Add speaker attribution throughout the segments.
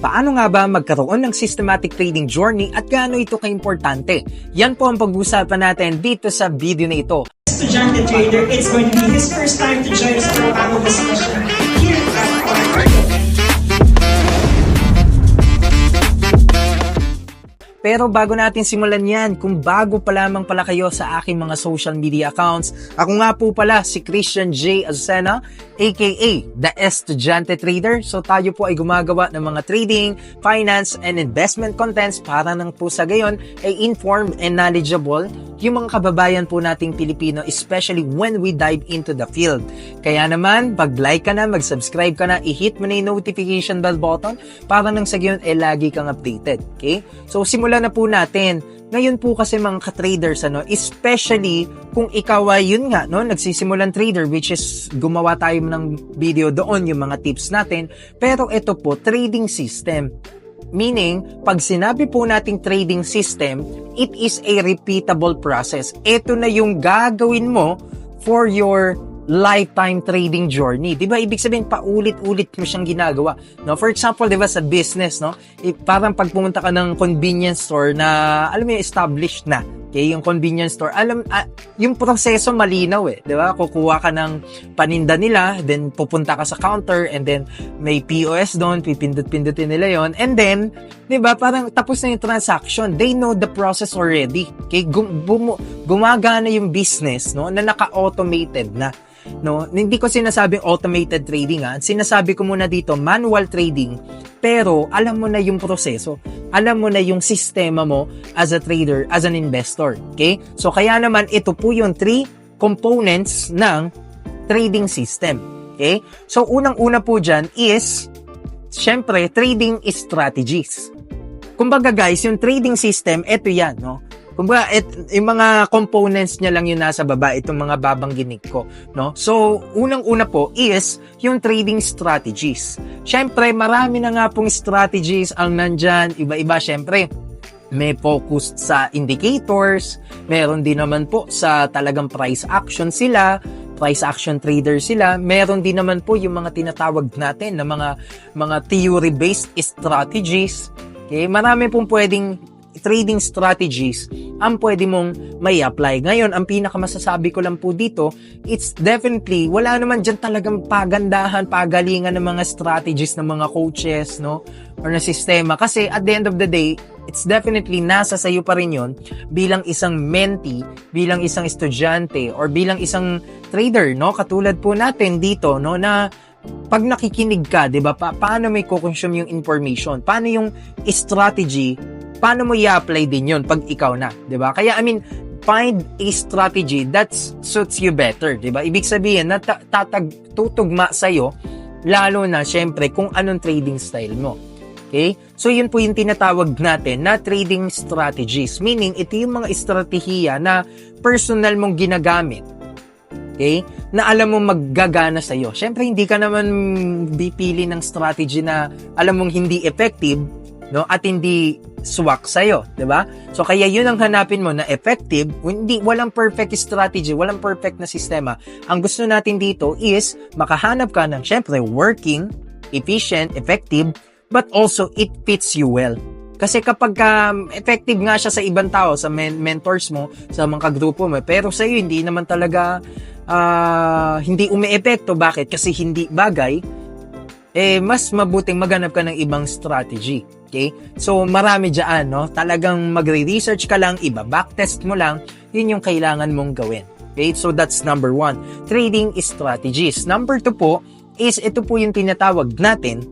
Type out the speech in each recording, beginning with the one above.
Speaker 1: Paano nga ba magkaroon ng systematic trading journey at gaano ito kaimportante? Yan po ang pag-uusapan natin dito sa video na ito.
Speaker 2: Estudyante trader, it's going to be his first time to join us for a panel discussion here at
Speaker 1: Pero bago natin simulan yan, kung bago pa lamang pala kayo sa aking mga social media accounts, ako nga po pala si Christian J. Azucena, aka The Estudyante Trader. So tayo po ay gumagawa ng mga trading, finance, and investment contents para nang po sa gayon ay informed and knowledgeable yung mga kababayan po nating Pilipino, especially when we dive into the field. Kaya naman, pag-like ka na, mag-subscribe ka na, i-hit mo na yung notification bell button para nang sa gayon ay lagi kang updated. Okay? So simulan na po natin. Ngayon po kasi mga ka-traders, especially kung ikaw ay yun nga, nagsisimulan trader, which is gumawa tayo ng video doon yung mga tips natin. Pero ito po, trading system. Meaning, pag sinabi po nating trading system, it is a repeatable process. Ito na yung gagawin mo for your lifetime trading journey. 'Di ba? Ibig sabihin paulit-ulit mo siyang ginagawa, no? For example, 'di ba sa business, no? Parang pag pumunta ka ng convenience store na alam mo yung established na, okay, yung convenience store, yung proseso malinaw 'di ba? Kukuha ka ng paninda nila, then pupunta ka sa counter, and then may POS doon, pipindot-pindutin nila 'yon, and then 'di ba, parang tapos na yung transaction. They know the process already. Okay, gumagana yung business, no, na naka-automated na. No, hindi ko sinasabing automated trading, sinasabi ko muna dito manual trading, pero alam mo na yung proseso, alam mo na yung sistema mo as a trader, as an investor. Okay, so kaya naman ito po yung 3 components ng trading system. Okay, so unang-una po dyan is syempre trading strategies. Kumbaga guys, yung trading system, ito yan, no? Kumbaga, yung mga components niya lang yung nasa baba, itong mga babangginig ko, no? So, unang-una po is yung trading strategies. Syempre, marami na nga pong strategies ang nandyan, iba-iba. Syempre, may focus sa indicators, meron din naman po sa talagang price action sila, price action trader sila, meron din naman po yung mga tinatawag natin na mga theory-based strategies. Okay? Marami pong pwedeng trading strategies ang pwede mong may apply. Ngayon, ang pinakamasasabi ko lang po dito, it's definitely, wala naman dyan talagang pagandahan, pagalingan ng mga strategies ng mga coaches, no? Or na sistema. Kasi at the end of the day, it's definitely nasa sayo pa rin yun bilang isang mentee, bilang isang estudyante, or bilang isang trader, no? Katulad po natin dito, no? Na pag nakikinig ka, di ba, paano may kukonsume yung information? Paano yung strategy? Paano mo i-apply din yun pag ikaw na, di ba? Kaya, I mean, find a strategy that suits you better, di ba? Ibig sabihin na tutugma sa'yo, lalo na, syempre, kung anong trading style mo. Okay? So, yun po yung tinatawag natin na trading strategies. Meaning, ito yung mga estratehiya na personal mong ginagamit. Okay? Na alam mo maggagana sa'yo. Syempre, hindi ka naman bipili ng strategy na alam mong hindi effective, no, at hindi swak sa'yo, di ba? So, kaya yun ang hanapin mo na effective, walang perfect strategy, walang perfect na sistema. Ang gusto natin dito is makahanap ka ng, syempre, working, efficient, effective, but also it fits you well. Kasi kapag effective nga siya sa ibang tao, sa mentors mo, sa mga grupo mo, pero sa'yo hindi naman talaga hindi umi-epekto. Bakit? Kasi hindi bagay, mas mabuting maghanap ka ng ibang strategy. Okay? So, marami dyan, no? Talagang magre-research ka lang, iba-backtest mo lang, yun yung kailangan mong gawin. Okay? So, that's number 1. Trading strategies. Number 2 po, is ito po yung tinatawag natin,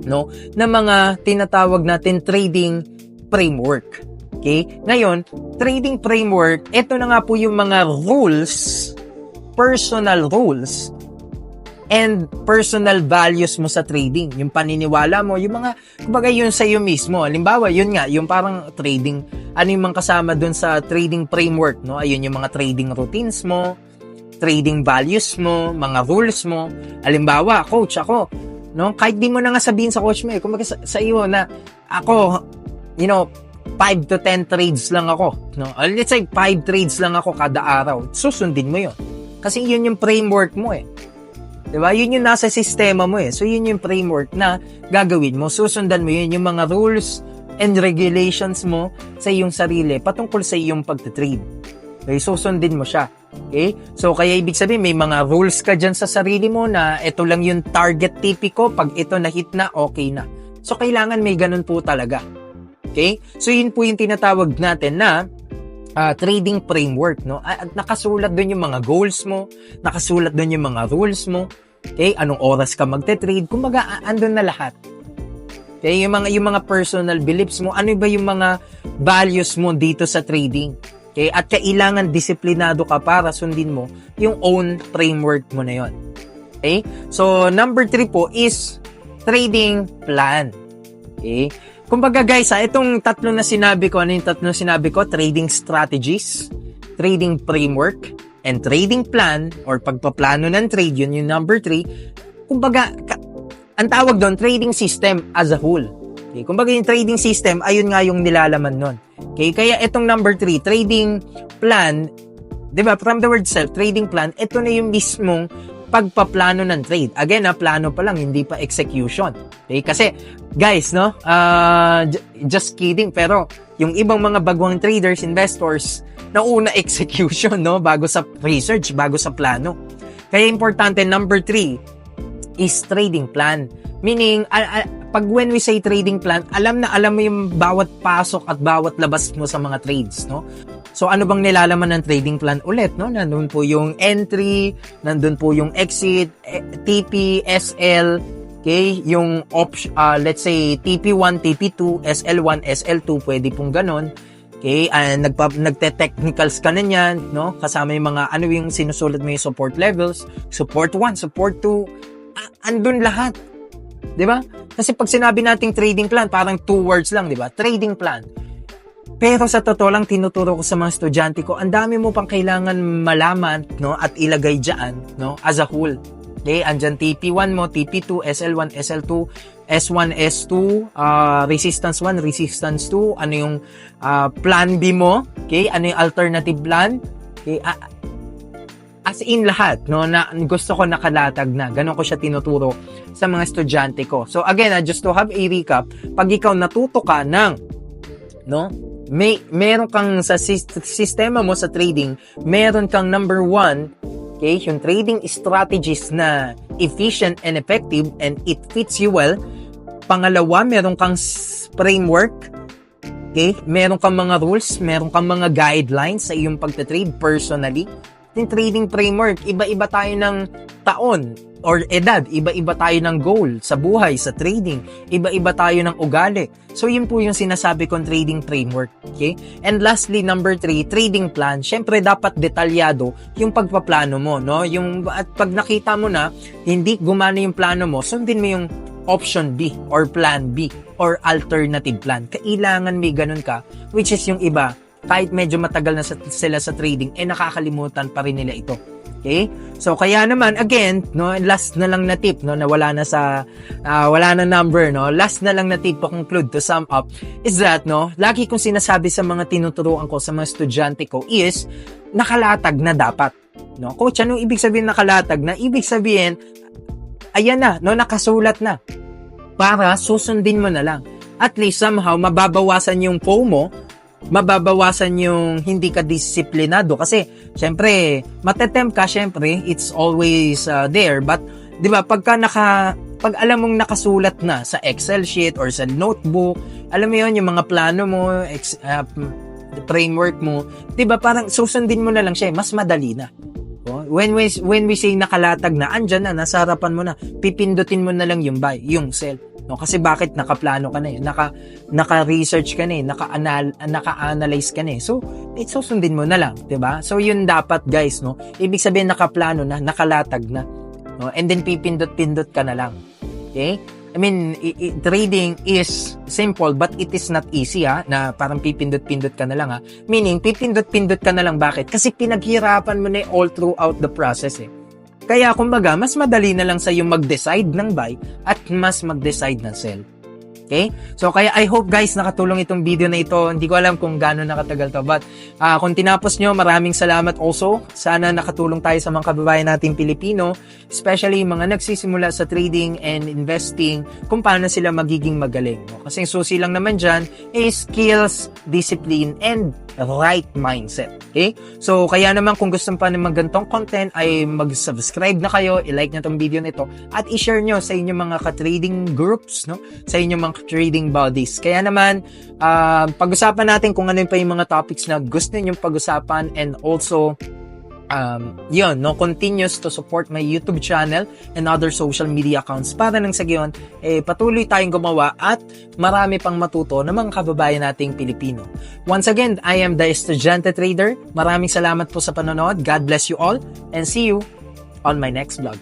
Speaker 1: no? Na mga tinatawag natin trading framework. Okay? Ngayon, trading framework, ito na nga po yung mga rules, personal rules, and personal values mo sa trading, yung paniniwala mo, yung mga, kumbaga yun sa iyo mismo. Halimbawa, yun nga, yung parang trading, ano yung mga kasama dun sa trading framework, no? Ayun yung mga trading routines mo, trading values mo, mga rules mo. Halimbawa, coach, ako, no? Kahit di mo na nga sabihin sa coach mo, kumbaga sa iyo na, ako, 5 to 10 trades lang ako, no? Let's say 5 trades lang ako kada araw. Susundin mo yun. Kasi yun yung framework mo . Diba? Yun yung nasa sistema mo eh. So, yun yung framework na gagawin mo. Susundan mo yun, yung mga rules and regulations mo sa iyong sarili patungkol sa iyong pagtitrade. Okay? Susundin mo siya. Okay? So, kaya ibig sabihin, may mga rules ka dyan sa sarili mo na ito lang yung target TP ko. Pag ito na-hit na, okay na. So, kailangan may ganun po talaga. Okay? So, yun po yung tinatawag natin na trading framework, no? At nakasulat doon yung mga goals mo, nakasulat doon yung mga rules mo, okay? Anong oras ka magte-trade, kumbaga andun na lahat. Okay? Yung mga personal beliefs mo, ano ba yung mga values mo dito sa trading? Okay? At kailangan disiplinado ka para sundin mo yung own framework mo na yon. Okay? So, number 3 po is trading plan. Okay? Kumbaga guys, itong tatlo na sinabi ko, ano yung tatlo na sinabi ko? Trading strategies, trading framework, and trading plan, or pagpaplano ng trade, yun yung number 3. Kumbaga, ang tawag doon, trading system as a whole. Okay? Kumbaga yung trading system, ayun nga yung nilalaman nun. Okay? Kaya itong number 3, trading plan, di ba, from the word self, trading plan, ito na yung mismong pagpaplano ng trade. Again, plano pa lang, hindi pa execution. Okay? Kasi, guys, no, just kidding, pero yung ibang mga bagwang traders, investors, nauna execution, no, bago sa research, bago sa plano. Kaya importante, number 3 is trading plan. Meaning, pag when we say trading plan, alam mo yung bawat pasok at bawat labas mo sa mga trades, no? So, ano bang nilalaman ng trading plan ulit, no? Nandun po yung entry, nandun po yung exit, TP, SL, okay? Yung let's say, TP1, TP2, SL1, SL2, pwede pong ganon. Okay? Nagte-technicals ka na yan, no? Kasama yung mga, ano yung sinusulat mo yung support levels, support 1, support 2, andun lahat. Diba? Kasi pag sinabi nating trading plan, parang 2 words lang, diba? Trading plan. Pero sa totoo lang, tinuturo ko sa mga estudyante ko, ang dami mo pang kailangan malaman, no, at ilagay dyan, no, as a whole. Okay, andyan TP1 mo, TP2, SL1, SL2, S1, S2, resistance 1, resistance 2, ano yung plan B mo, okay, ano yung alternative plan, okay, as in lahat, no, na gusto ko nakalatag na, ganun ko siya tinuturo sa mga estudyante ko. So again, just to have a recap, pag ikaw natuto ka ng, no, meron kang sa sistema mo sa trading, meron kang number 1, okay, yung trading strategies na efficient and effective and it fits you well. Pangalawa, meron kang framework, okay, meron kang mga rules, meron kang mga guidelines sa iyong pagtatrade personally. Yung trading framework, iba-iba tayo ng taon or edad, iba-iba tayo ng goal sa buhay, sa trading, iba-iba tayo ng ugali. So, yun po yung sinasabi kong trading framework. Okay? And lastly, number 3, trading plan. Siyempre, dapat detalyado yung pagpaplano mo, no? At pag nakita mo na, hindi gumana yung plano mo, sundin mo yung option B or plan B or alternative plan. Kailangan may ganun ka, which is yung iba, kahit medyo matagal na sila sa trading, nakakalimutan pa rin nila ito. Okay? So, kaya naman, again, no, last na lang na tip, no, na wala na number, no, last na lang na tip to conclude, to sum up, is that, no, lagi kong sinasabi sa mga tinuturuan ko, sa mga estudyante ko, is, nakalatag na dapat. No? Coach, anong ibig sabihin nakalatag na? Ibig sabihin, ayan na, no, nakasulat na. Para susundin mo na lang. At least, somehow, mababawasan yung FOMO, mababawasan yung hindi ka disiplinado kasi syempre matetempt ka, syempre it's always there, but di ba pag alam mong nakasulat na sa Excel sheet or sa notebook, alam mo yun, yung mga plano mo, framework mo, di ba parang susundin mo na lang siya, mas madali na. When we say nakalatag na, andyan na, nasa harapan mo na, pipindutin mo na lang yung buy, yung sell. No, kasi bakit nakaplano ka na eh, naka-research ka na eh, naka-analyze ka na eh. So, susundin mo na lang, 'di ba? So, yun dapat, guys, no. Ibig sabihin nakaplano na, nakalatag na, no? And then pipindot-pindot ka na lang. Okay? I mean, trading is simple but it is not easy, ha, na parang pipindot-pindot ka na lang, ha. Meaning, pipindot-pindot ka na lang, bakit? Kasi pinaghirapan mo na all throughout the process eh. Kaya kumbaga, mas madali na lang sa iyo mag-decide ng buy at mas mag-decide ng sell. Okay? So, kaya I hope guys nakatulong itong video na ito. Hindi ko alam kung gaano nakatagal to. But, kung tinapos nyo, maraming salamat also. Sana nakatulong tayo sa mga kababayan nating Pilipino, especially mga nagsisimula sa trading and investing, kung paano sila magiging magaling. No? Kasi susi lang naman dyan is skills, discipline, and right mindset. Okay? So, kaya naman kung gusto pa naman ganitong content, ay mag-subscribe na kayo, i-like nyo tong video na ito, at i-share nyo sa inyong mga ka-trading groups, no? Sa inyong mga trading bodies. Kaya naman, pag-usapan natin kung ano pa yung mga topics na gusto ninyong pag-usapan, and also, yun, no, continues to support my YouTube channel and other social media accounts para nang sa gayon, patuloy tayong gumawa at marami pang matuto ng mga kababayan nating Pilipino. Once again, I am the Estudyante Trader. Maraming salamat po sa panonood. God bless you all and see you on my next vlog.